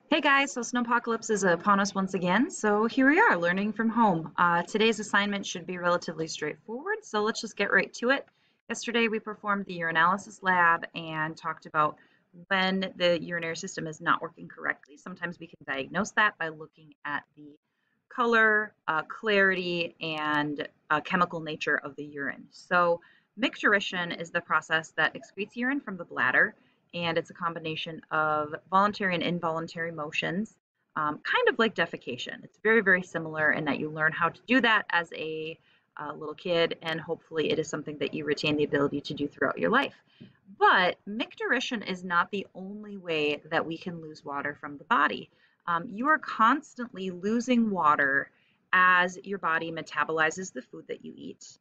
Hey guys, so Snowpocalypse is upon us once again. So here we are, learning from home. Today's assignment should be relatively straightforward, so let's just get right to it. Yesterday we performed the urinalysis lab and talked about when the urinary system is not working correctly. Sometimes we can diagnose that by looking at the color, clarity, and chemical nature of the urine. So micturition is the process that excretes urine from the bladder, and it's a combination of voluntary and involuntary motions, kind of like defecation. It's very, very similar in that you learn how to do that as a little kid, and hopefully it is something that you retain the ability to do throughout your life. But micturition is not the only way that we can lose water from the body. You are constantly losing water as your body metabolizes the food that you eat,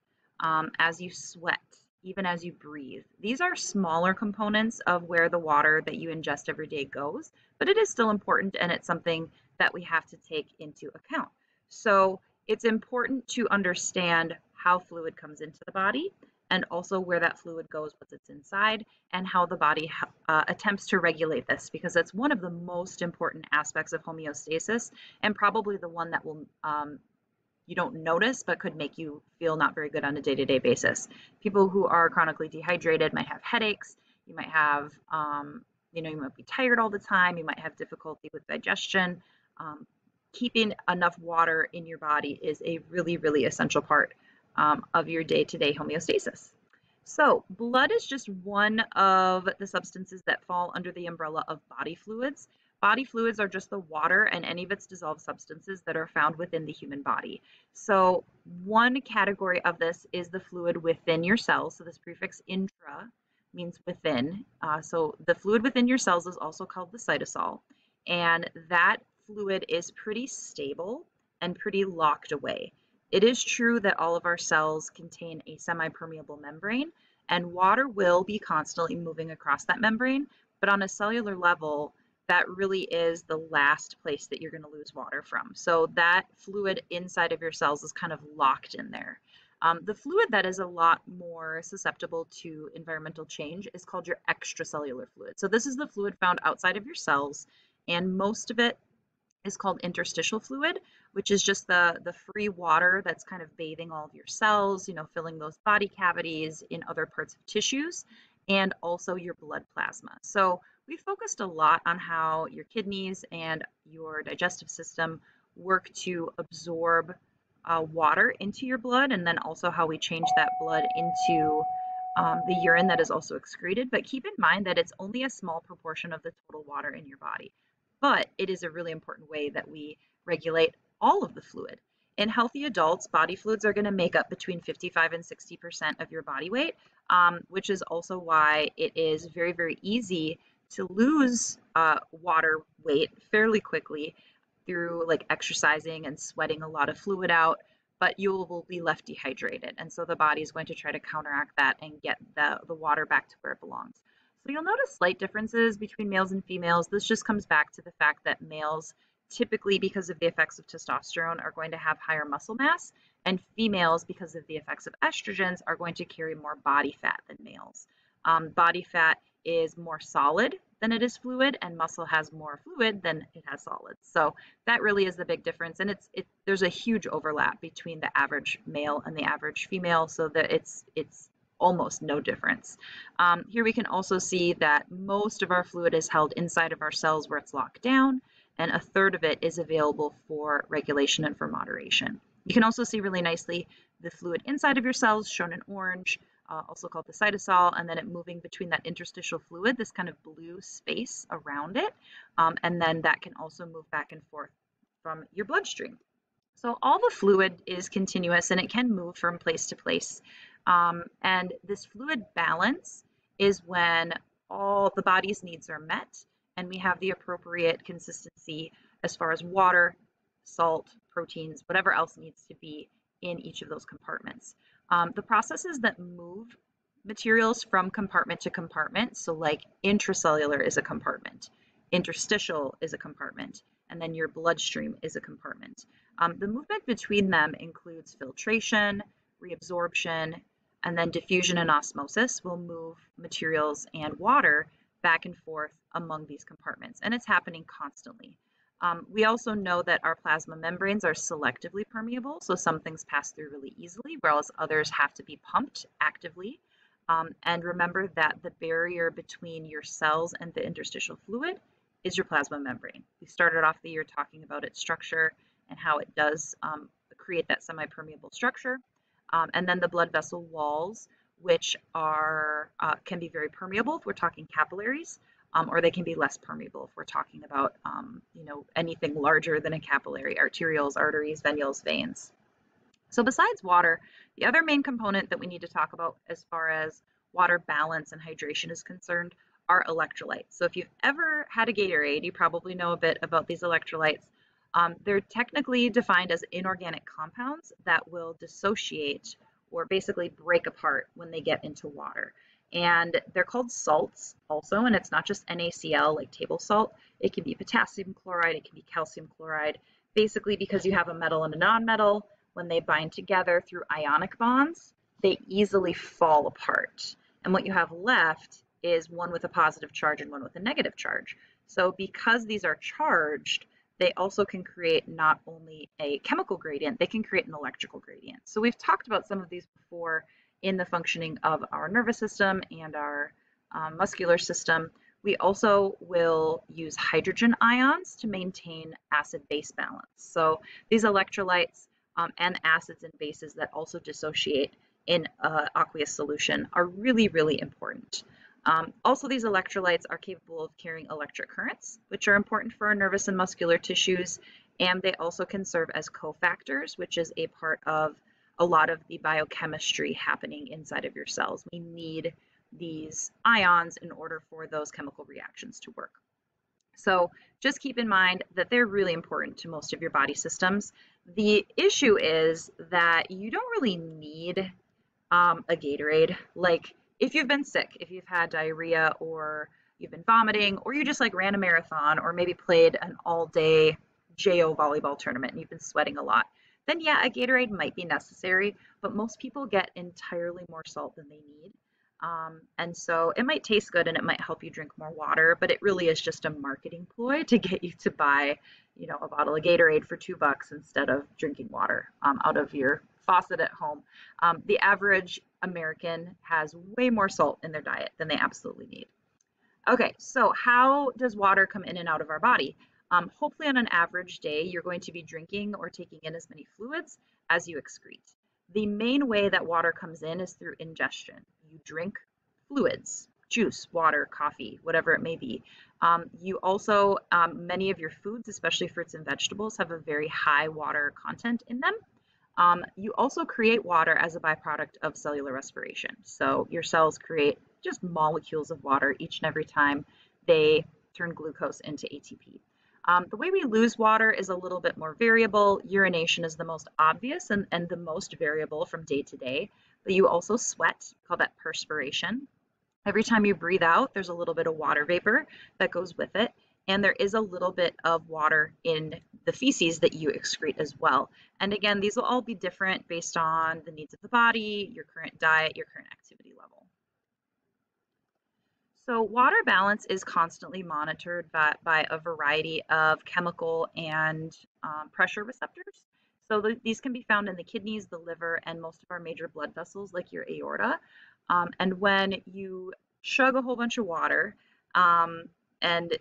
as you sweat, even as you breathe. These are smaller components of where the water that you ingest every day goes, but it is still important and it's something that we have to take into account. So it's important to understand how fluid comes into the body and also where that fluid goes once it's inside and how the body attempts to regulate this, because that's one of the most important aspects of homeostasis and probably the one that will you don't notice but could make you feel not very good on a day-to-day basis. People who are chronically dehydrated might have headaches. You might have, you might be tired all the time. You might have difficulty with digestion. Keeping enough water in your body is a really, really essential part of your day-to-day homeostasis. So, blood is just one of the substances that fall under the umbrella of body fluids. Body fluids are just the water and any of its dissolved substances that are found within the human body. So, one category of this is the fluid within your cells. So, this prefix intra means within. So, the fluid within your cells is also called the cytosol, and that fluid is pretty stable and pretty locked away. It is true that all of our cells contain a semi-permeable membrane, and water will be constantly moving across that membrane, but on a cellular level, that really is the last place that you're going to lose water from. So that fluid inside of your cells is kind of locked in there. The fluid that is a lot more susceptible to environmental change is called your extracellular fluid. So this is the fluid found outside of your cells, and most of it is called interstitial fluid, which is just the free water that's kind of bathing all of your cells, filling those body cavities in other parts of tissues, and also your blood plasma. So we focused a lot on how your kidneys and your digestive system work to absorb water into your blood, and then also how we change that blood into the urine that is also excreted. But keep in mind that it's only a small proportion of the total water in your body, but it is a really important way that we regulate all of the fluid. In healthy adults, body fluids are going to make up between 55 and 60% of your body weight, which is also why it is very, very easy to lose water weight fairly quickly through like exercising and sweating a lot of fluid out, but you will be left dehydrated. And so the body is going to try to counteract that and get the water back to where it belongs. So you'll notice slight differences between males and females. This just comes back to the fact that males typically, because of the effects of testosterone, are going to have higher muscle mass, and females, because of the effects of estrogens, are going to carry more body fat than males. Body fat is more solid than it is fluid, and muscle has more fluid than it has solids. So that really is the big difference, and there's a huge overlap between the average male and the average female, so that it's almost no difference. Here we can also see that most of our fluid is held inside of our cells where it's locked down, and a third of it is available for regulation and for moderation. You can also see really nicely the fluid inside of your cells, shown in orange, also called the cytosol, and then it moving between that interstitial fluid, this kind of blue space around it, and then that can also move back and forth from your bloodstream. So all the fluid is continuous and it can move from place to place. And this fluid balance is when all the body's needs are met and we have the appropriate consistency as far as water, salt, proteins, whatever else needs to be in each of those compartments. The processes that move materials from compartment to compartment, so like intracellular is a compartment, interstitial is a compartment, and then your bloodstream is a compartment. The movement between them includes filtration, reabsorption, and then diffusion and osmosis will move materials and water back and forth among these compartments, and it's happening constantly. We also know that our plasma membranes are selectively permeable, so some things pass through really easily, whereas others have to be pumped actively. And remember that the barrier between your cells and the interstitial fluid is your plasma membrane. We started off the year talking about its structure and how it does create that semi-permeable structure. And then the blood vessel walls, which are can be very permeable if we're talking capillaries, or they can be less permeable if we're talking about anything larger than a capillary, arterioles, arteries, venules, veins. So besides water, the other main component that we need to talk about as far as water balance and hydration is concerned are electrolytes. So if you've ever had a Gatorade, you probably know a bit about these electrolytes. They're technically defined as inorganic compounds that will dissociate or basically break apart when they get into water. And they're called salts also, and it's not just NaCl like table salt. It can be potassium chloride, it can be calcium chloride, basically because you have a metal and a nonmetal. When they bind together through ionic bonds, they easily fall apart. And what you have left is one with a positive charge and one with a negative charge. So because these are charged, they also can create not only a chemical gradient, they can create an electrical gradient. So we've talked about some of these before in the functioning of our nervous system and our muscular system. We also will use hydrogen ions to maintain acid-base balance. So these electrolytes and acids and bases that also dissociate in aqueous solution are really, really important. Also, these electrolytes are capable of carrying electric currents, which are important for our nervous and muscular tissues, and they also can serve as cofactors, which is a part of a lot of the biochemistry happening inside of your cells. We need these ions in order for those chemical reactions to work. So just keep in mind that they're really important to most of your body systems. The issue is that you don't really need a Gatorade. Like if you've been sick, if you've had diarrhea or you've been vomiting, or you just like ran a marathon or maybe played an all-day JO volleyball tournament and you've been sweating a lot, then yeah, a Gatorade might be necessary, but most people get entirely more salt than they need. And so it might taste good and it might help you drink more water, but it really is just a marketing ploy to get you to buy, a bottle of Gatorade for $2 instead of drinking water out of your faucet at home. The average American has way more salt in their diet than they absolutely need. Okay, so how does water come in and out of our body? Hopefully on an average day, you're going to be drinking or taking in as many fluids as you excrete. The main way that water comes in is through ingestion. You drink fluids, juice, water, coffee, whatever it may be. You also, many of your foods, especially fruits and vegetables, have a very high water content in them. You also create water as a byproduct of cellular respiration. So your cells create just molecules of water each and every time they turn glucose into ATP. The way we lose water is a little bit more variable. Urination is the most obvious and the most variable from day to day, but you also sweat, we call that perspiration. Every time you breathe out, there's a little bit of water vapor that goes with it, and there is a little bit of water in the feces that you excrete as well. And again, these will all be different based on the needs of the body, your current diet, your current activity level. So water balance is constantly monitored by a variety of chemical and pressure receptors. So these can be found in the kidneys, the liver, and most of our major blood vessels like your aorta. And when you chug a whole bunch of water, and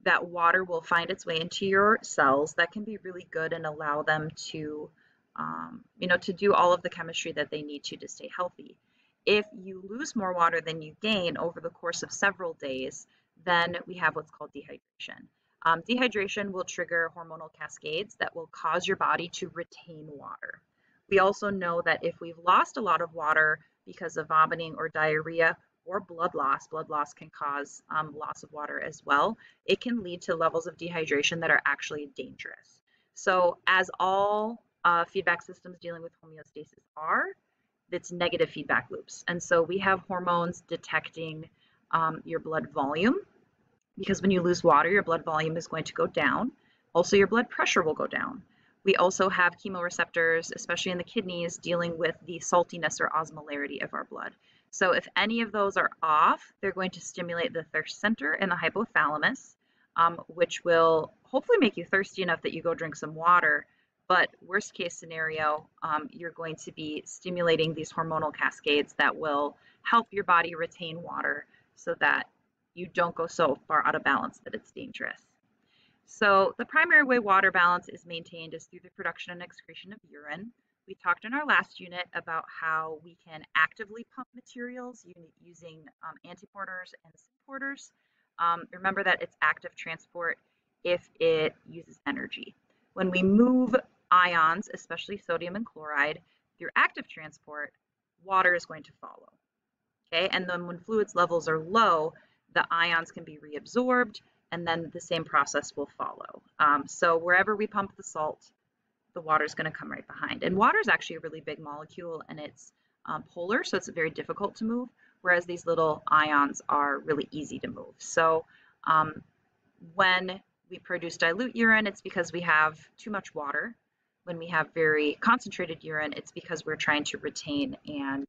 that water will find its way into your cells, that can be really good and allow them to, to do all of the chemistry that they need to stay healthy. If you lose more water than you gain over the course of several days, then we have what's called dehydration. Dehydration will trigger hormonal cascades that will cause your body to retain water. We also know that if we've lost a lot of water because of vomiting or diarrhea or blood loss can cause loss of water as well. It can lead to levels of dehydration that are actually dangerous. So as all feedback systems dealing with homeostasis are, it's negative feedback loops. And so we have hormones detecting your blood volume, because when you lose water, your blood volume is going to go down. Also, your blood pressure will go down. We also have chemoreceptors, especially in the kidneys, dealing with the saltiness or osmolarity of our blood. So if any of those are off, they're going to stimulate the thirst center in the hypothalamus, which will hopefully make you thirsty enough that you go drink some water. But worst case scenario, you're going to be stimulating these hormonal cascades that will help your body retain water so that you don't go so far out of balance that it's dangerous. So the primary way water balance is maintained is through the production and excretion of urine. We talked in our last unit about how we can actively pump materials using antiporters and supporters. Remember that it's active transport if it uses energy. When we move ions, especially sodium and chloride, through active transport, water is going to follow. Okay, and then when fluids levels are low, the ions can be reabsorbed, and then the same process will follow. So wherever we pump the salt, the water is going to come right behind. And water is actually a really big molecule, and it's polar, so it's very difficult to move, whereas these little ions are really easy to move. So when we produce dilute urine, it's because we have too much water. When we have very concentrated urine, it's because we're trying to retain and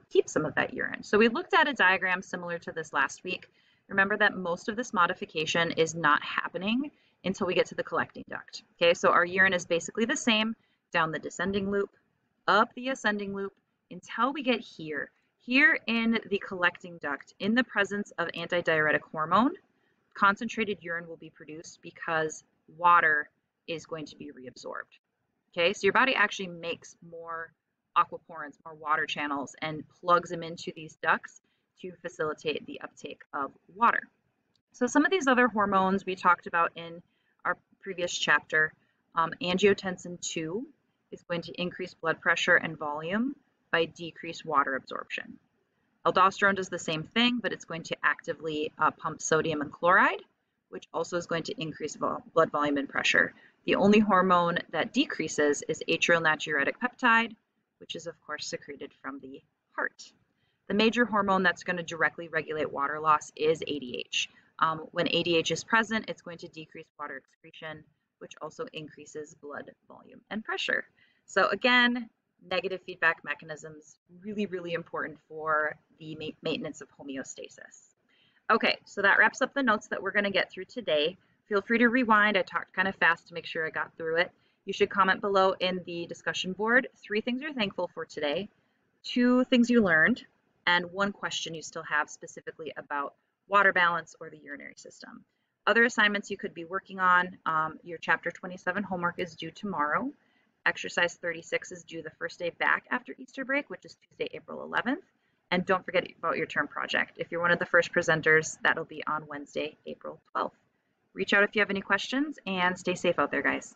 keep some of that urine. So we looked at a diagram similar to this last week. Remember that most of this modification is not happening until we get to the collecting duct. Okay, so our urine is basically the same down the descending loop, up the ascending loop, until we get here. Here in the collecting duct, in the presence of antidiuretic hormone, concentrated urine will be produced because water is going to be reabsorbed. Okay, so your body actually makes more aquaporins, more water channels, and plugs them into these ducts to facilitate the uptake of water. So some of these other hormones we talked about in our previous chapter, angiotensin II is going to increase blood pressure and volume by decreased water absorption. Aldosterone does the same thing, but it's going to actively pump sodium and chloride, which also is going to increase blood volume and pressure. The only hormone that decreases is atrial natriuretic peptide, which is of course secreted from the heart. The major hormone that's going to directly regulate water loss is ADH. When ADH is present, it's going to decrease water excretion, which also increases blood volume and pressure. So again, negative feedback mechanisms, really, really important for the maintenance of homeostasis. Okay, so that wraps up the notes that we're going to get through today. Feel free to rewind. I talked kind of fast to make sure I got through it. You should comment below in the discussion board 3 things you're thankful for today, 2 things you learned, and 1 question you still have specifically about water balance or the urinary system. Other assignments you could be working on, your chapter 27 homework is due tomorrow. Exercise 36 is due the first day back after Easter break, which is Tuesday, April 11th. And don't forget about your term project. If you're one of the first presenters, that'll be on Wednesday, April 12th. Reach out if you have any questions, and stay safe out there, guys.